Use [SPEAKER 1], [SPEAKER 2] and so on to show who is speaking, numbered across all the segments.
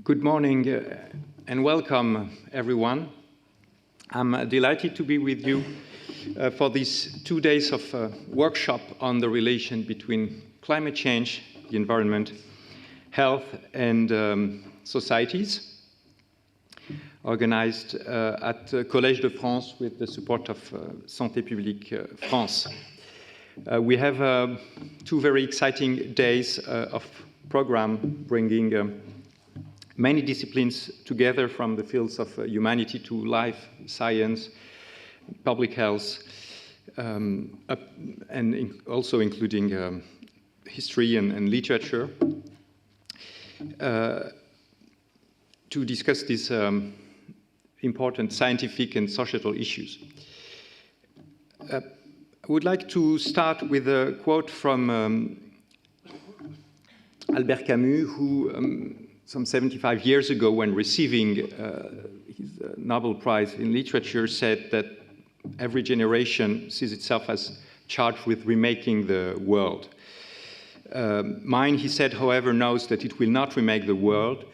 [SPEAKER 1] Good morning and welcome, everyone. I'm delighted to be with you for these 2 days of workshop on the relation between climate change, the environment, health, and societies, organized at Collège de France with the support of Santé Publique France. We have 2 very exciting days of program bringing many disciplines together from the fields of humanity to life, science, public health, and also including history and literature, to discuss these important scientific and societal issues. I would like to start with a quote from Albert Camus, who some 75 years ago, when receiving his Nobel Prize in Literature, said that every generation sees itself as charged with remaking the world. Mine, he said, however, knows that it will not remake the world,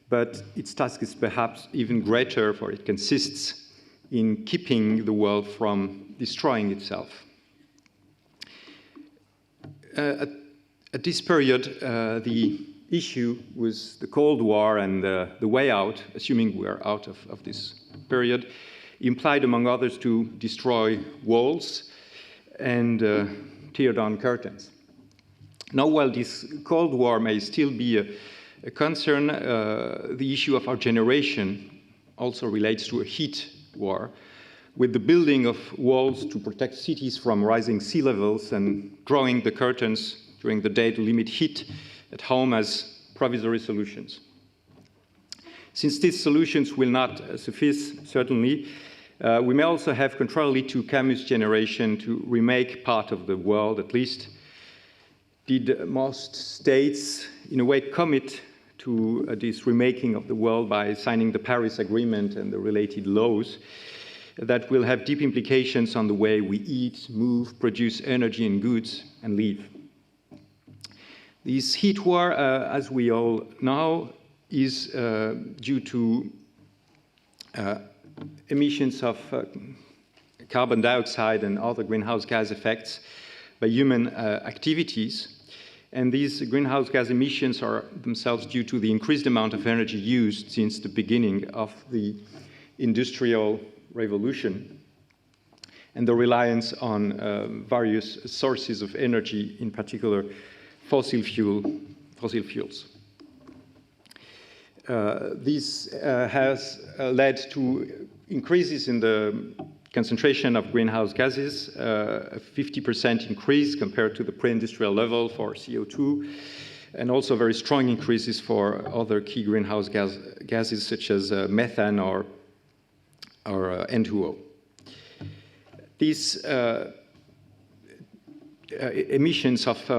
[SPEAKER 1] but its task is perhaps even greater, for it consists in keeping the world from destroying itself. At this period, the issue was the Cold War, and the way out, assuming we are out of this period, implied, among others, to destroy walls and tear down curtains. Now, while this Cold War may still be a concern, the issue of our generation also relates to a heat war, with the building of walls to protect cities from rising sea levels and drawing the curtains during the day to limit heat at home as provisory solutions. Since these solutions will not suffice, certainly, we may also have, contrarily to Camus' generation, to remake part of the world. At least did most states, in a way, commit to this remaking of the world by signing the Paris Agreement and the related laws that will have deep implications on the way we eat, move, produce energy and goods, and live. This heat war, as we all know, is due to emissions of carbon dioxide and other greenhouse gas effects by human activities. And these greenhouse gas emissions are themselves due to the increased amount of energy used since the beginning of the Industrial Revolution and the reliance on various sources of energy, in particular fossil fuels. This has led to increases in the concentration of greenhouse gases, a 50% increase compared to the pre-industrial level for CO2, and also very strong increases for other key greenhouse gases such as methane or N2O. These emissions of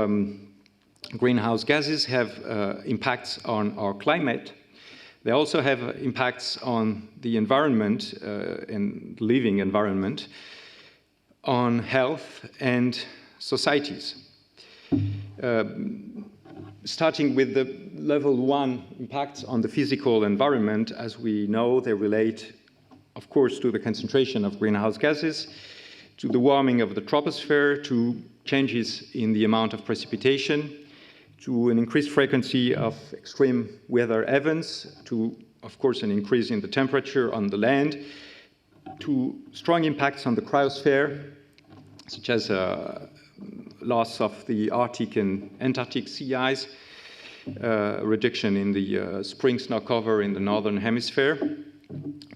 [SPEAKER 1] greenhouse gases have impacts on our climate. They also have impacts on the environment and living environment, on health and societies. Starting with the level 1 impacts on the physical environment, as we know, they relate, of course, to the concentration of greenhouse gases, to the warming of the troposphere, to changes in the amount of precipitation, to an increased frequency of extreme weather events, to, of course, an increase in the temperature on the land, to strong impacts on the cryosphere, such as loss of the Arctic and Antarctic sea ice, reduction in the spring snow cover in the northern hemisphere,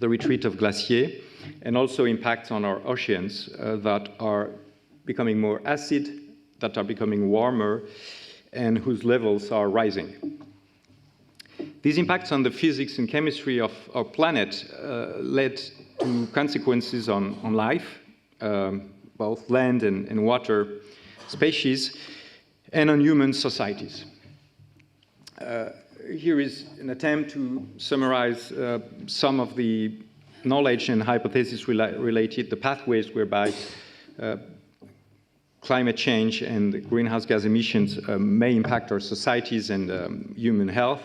[SPEAKER 1] the retreat of glaciers, and also impacts on our oceans that are becoming more acid, that are becoming warmer, and whose levels are rising. These impacts on the physics and chemistry of our planet led to consequences on life, both land and water species, and on human societies. Here is an attempt to summarize some of the knowledge and hypotheses related to the pathways whereby climate change and greenhouse gas emissions may impact our societies and human health.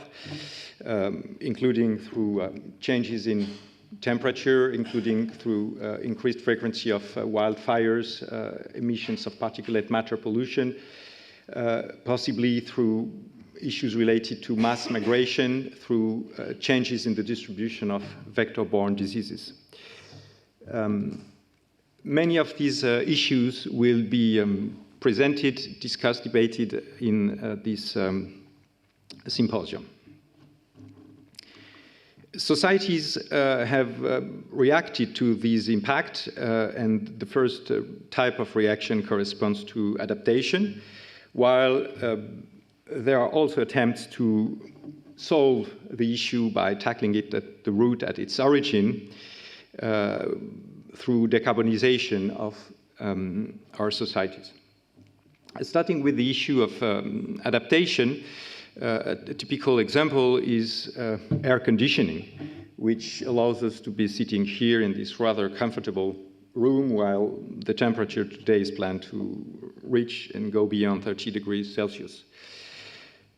[SPEAKER 1] including through changes in temperature, including through increased frequency of wildfires, emissions of particulate matter pollution, possibly through issues related to mass migration, through changes in the distribution of vector-borne diseases. Many of these issues will be presented, discussed, debated in this symposium. Societies have reacted to these impacts, and the first type of reaction corresponds to adaptation, while there are also attempts to solve the issue by tackling it at the root, at its origin, through decarbonization of our societies. Starting with the issue of adaptation, a typical example is air conditioning, which allows us to be sitting here in this rather comfortable room while the temperature today is planned to reach and go beyond 30 degrees Celsius.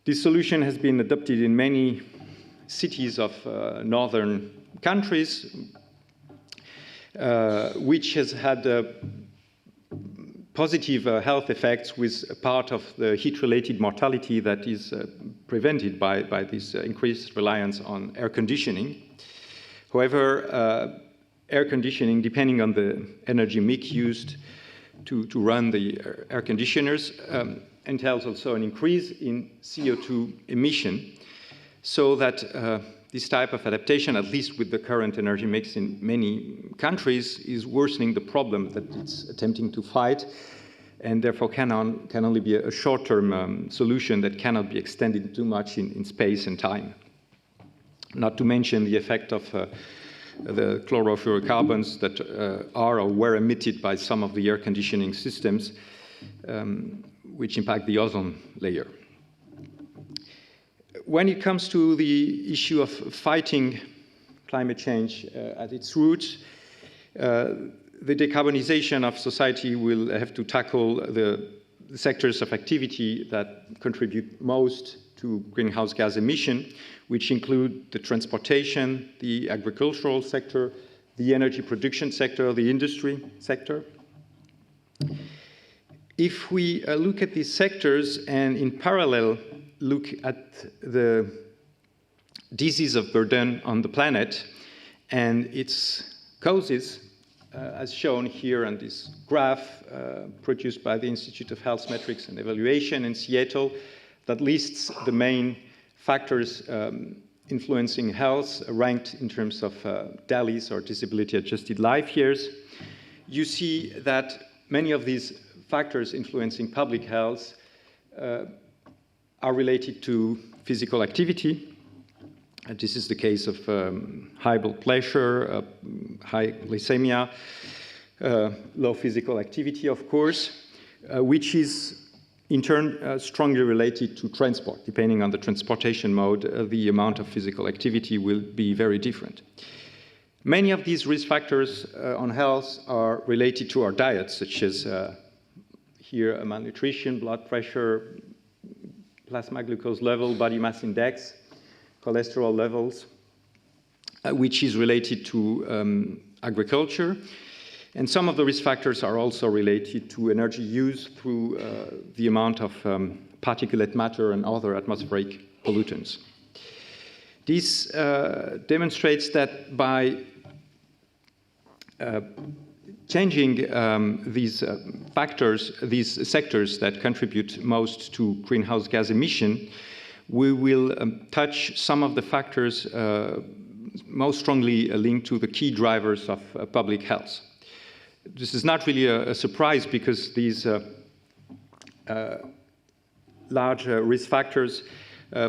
[SPEAKER 1] This solution has been adopted in many cities of northern countries, which has had positive health effects with a part of the heat-related mortality that is prevented by this increased reliance on air conditioning. However, air conditioning, depending on the energy mix used to run the air conditioners, entails also an increase in CO2 emission, so that this type of adaptation, at least with the current energy mix in many countries, is worsening the problem that it's attempting to fight, and therefore can only be a short-term solution that cannot be extended too much in space and time. Not to mention the effect of the chlorofluorocarbons that are or were emitted by some of the air conditioning systems, which impact the ozone layer. When it comes to the issue of fighting climate change at its roots, the decarbonization of society will have to tackle the sectors of activity that contribute most to greenhouse gas emission, which include the transportation, the agricultural sector, the energy production sector, the industry sector. If we look at these sectors and in parallel look at the disease of burden on the planet and its causes, as shown here on this graph produced by the Institute of Health Metrics and Evaluation in Seattle, that lists the main factors influencing health ranked in terms of DALYs or disability-adjusted life years. You see that many of these factors influencing public health are related to physical activity. And this is the case of high blood pressure, high glycemia, low physical activity, of course, which is in turn strongly related to transport. Depending on the transportation mode, the amount of physical activity will be very different. Many of these risk factors on health are related to our diet, such as here malnutrition, blood pressure, plasma glucose level, body mass index, cholesterol levels, which is related to agriculture. And some of the risk factors are also related to energy use through the amount of particulate matter and other atmospheric pollutants. This demonstrates that by changing these factors, these sectors that contribute most to greenhouse gas emission, we will touch some of the factors most strongly linked to the key drivers of public health. This is not really a surprise because these large risk factors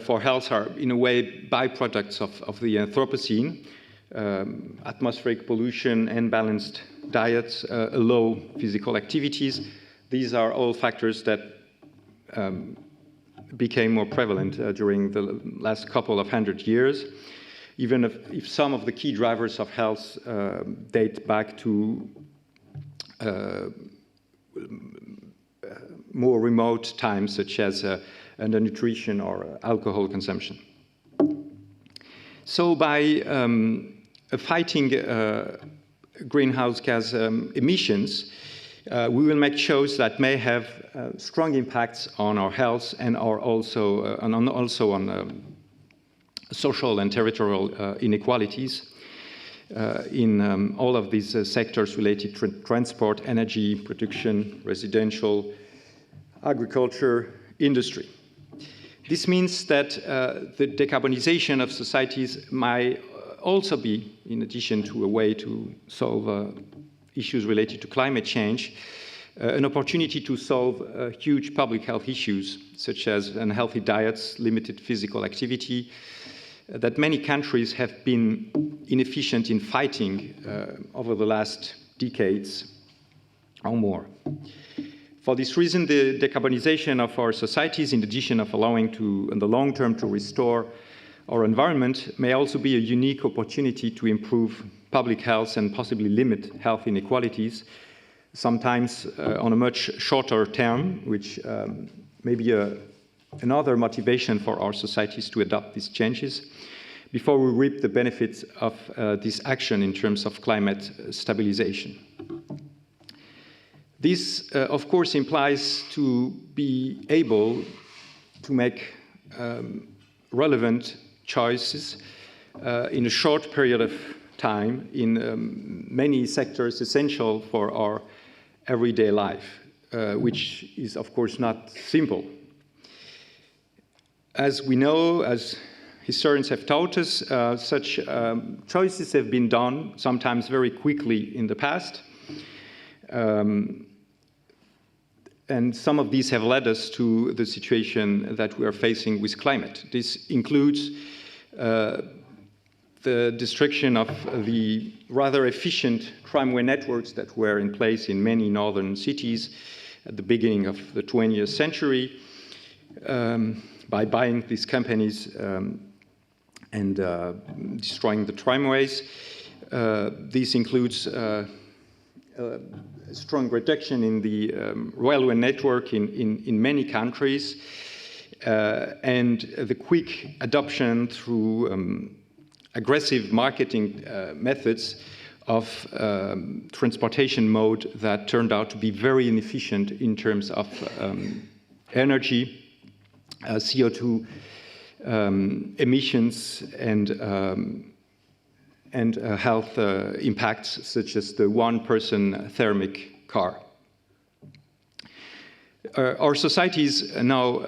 [SPEAKER 1] for health are in a way byproducts of the Anthropocene, atmospheric pollution, unbalanced diets, low physical activities. These are all factors that became more prevalent during the last couple of 100 years, even if some of the key drivers of health date back to more remote times, such as undernutrition or alcohol consumption. So by fighting greenhouse gas emissions, we will make choices that may have strong impacts on our health and are also on social and territorial inequalities in all of these sectors related to transport, energy, production, residential, agriculture, industry. This means that the decarbonization of societies might also be, in addition to a way to solve issues related to climate change, an opportunity to solve huge public health issues, such as unhealthy diets, limited physical activity, that many countries have been inefficient in fighting over the last decades or more. For this reason, the decarbonization of our societies, in addition of allowing to, in the long term, to restore our environment, may also be a unique opportunity to improve public health and possibly limit health inequalities, sometimes on a much shorter term, which may be another motivation for our societies to adopt these changes, before we reap the benefits of this action in terms of climate stabilization. This, of course, implies to be able to make relevant choices in a short period of time in many sectors essential for our everyday life, which is, of course, not simple. As we know, as historians have taught us, such choices have been done sometimes very quickly in the past. And some of these have led us to the situation that we are facing with climate. This includes the destruction of the rather efficient tramway networks that were in place in many northern cities at the beginning of the 20th century by buying these companies and destroying the tramways. This includes a strong reduction in the railway network in many countries, and the quick adoption through aggressive marketing methods of transportation mode that turned out to be very inefficient in terms of energy, CO2 emissions, and health impacts, such as the one-person thermic car. Our societies now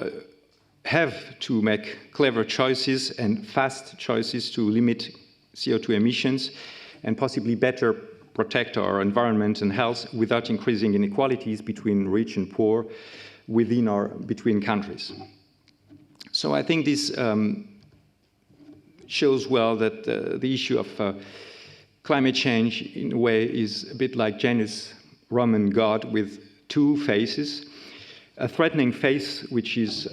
[SPEAKER 1] have to make clever choices and fast choices to limit CO2 emissions and possibly better protect our environment and health without increasing inequalities between rich and poor within or between countries. So I think this shows well that the issue of climate change, in a way, is a bit like Janus Roman god with two faces. A threatening face, which is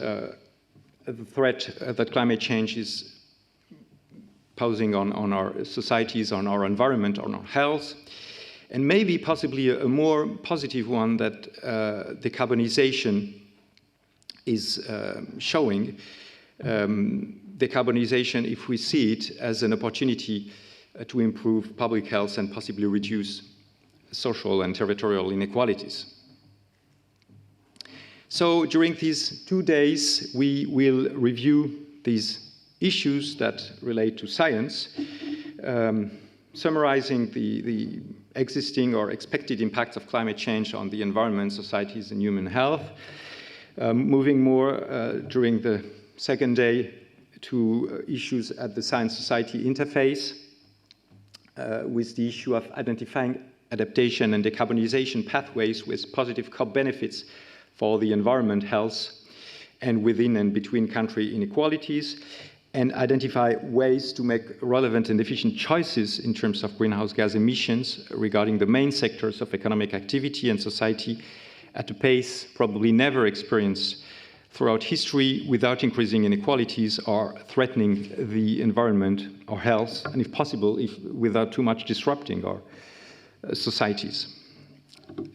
[SPEAKER 1] the threat that climate change is posing on our societies, on our environment, on our health, and maybe possibly a more positive one that decarbonization is showing. Decarbonization, if we see it as an opportunity to improve public health and possibly reduce social and territorial inequalities. So during these 2 days, we will review these issues that relate to science, summarizing the existing or expected impacts of climate change on the environment, societies, and human health, moving more during the second day to issues at the science-society interface, with the issue of identifying adaptation and decarbonization pathways with positive co-benefits for the environment, health, and within and between country inequalities, and identify ways to make relevant and efficient choices in terms of greenhouse gas emissions regarding the main sectors of economic activity and society at a pace probably never experienced throughout history without increasing inequalities or threatening the environment or health, and if possible, without too much disrupting our societies.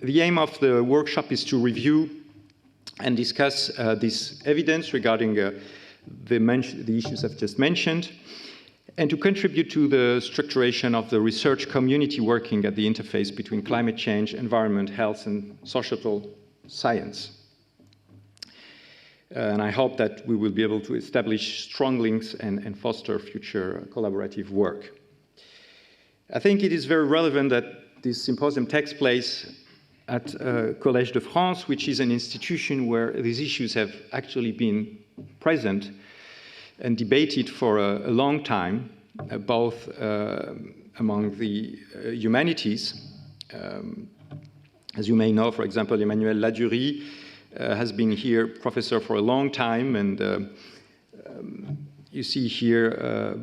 [SPEAKER 1] The aim of the workshop is to review and discuss this evidence regarding the issues I've just mentioned, and to contribute to the structuration of the research community working at the interface between climate change, environment, health, and societal science. And I hope that we will be able to establish strong links and foster future collaborative work. I think it is very relevant that this symposium takes place at Collège de France, which is an institution where these issues have actually been present and debated for a long time, both among the humanities. As you may know, for example, Emmanuel Ladurie has been here professor for a long time, and you see here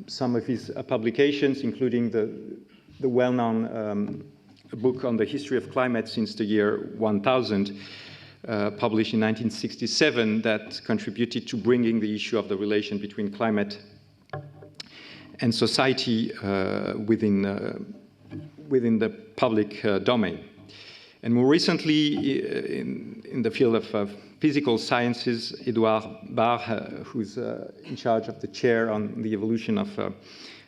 [SPEAKER 1] some of his publications, including the well-known book on the history of climate since the year 1000, published in 1967, that contributed to bringing the issue of the relation between climate and society within the public domain. And more recently, in the field of physical sciences, Edouard Barre, who's in charge of the chair on the evolution of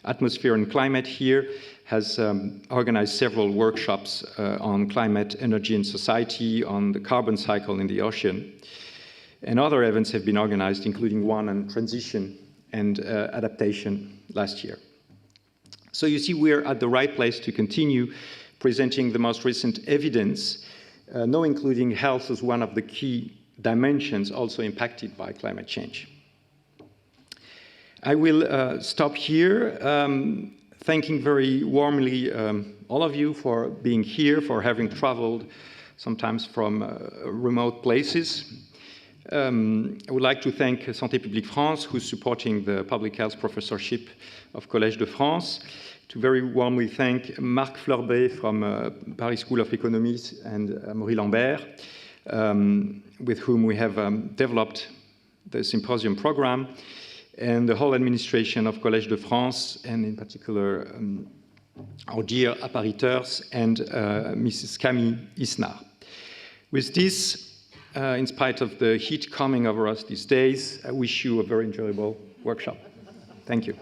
[SPEAKER 1] atmosphere and climate here, has organized several workshops on climate, energy, and society, on the carbon cycle in the ocean. And other events have been organized, including one on transition and adaptation last year. So you see, we're at the right place to continue presenting the most recent evidence, now including health as one of the key dimensions also impacted by climate change. I will stop here, thanking very warmly all of you for being here, for having traveled sometimes from remote places. I would like to thank Santé Publique France, who's supporting the public health professorship of Collège de France, to very warmly thank Marc Fleurbet from Paris School of Economics and Maurice Lambert, with whom we have developed the symposium program, and the whole administration of Collège de France, and in particular our dear appariteurs and Mrs. Camille Isnard. With this, in spite of the heat coming over us these days, I wish you a very enjoyable workshop. Thank you.